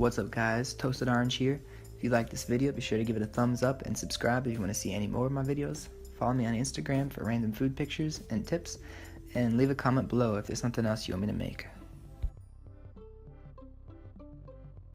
What's up guys, Toasted Orange here. If you like this video, be sure to give it a thumbs up and subscribe if you want to see any more of my videos. Follow me on Instagram for random food pictures and tips, and leave a comment below if there's something else you want me to make.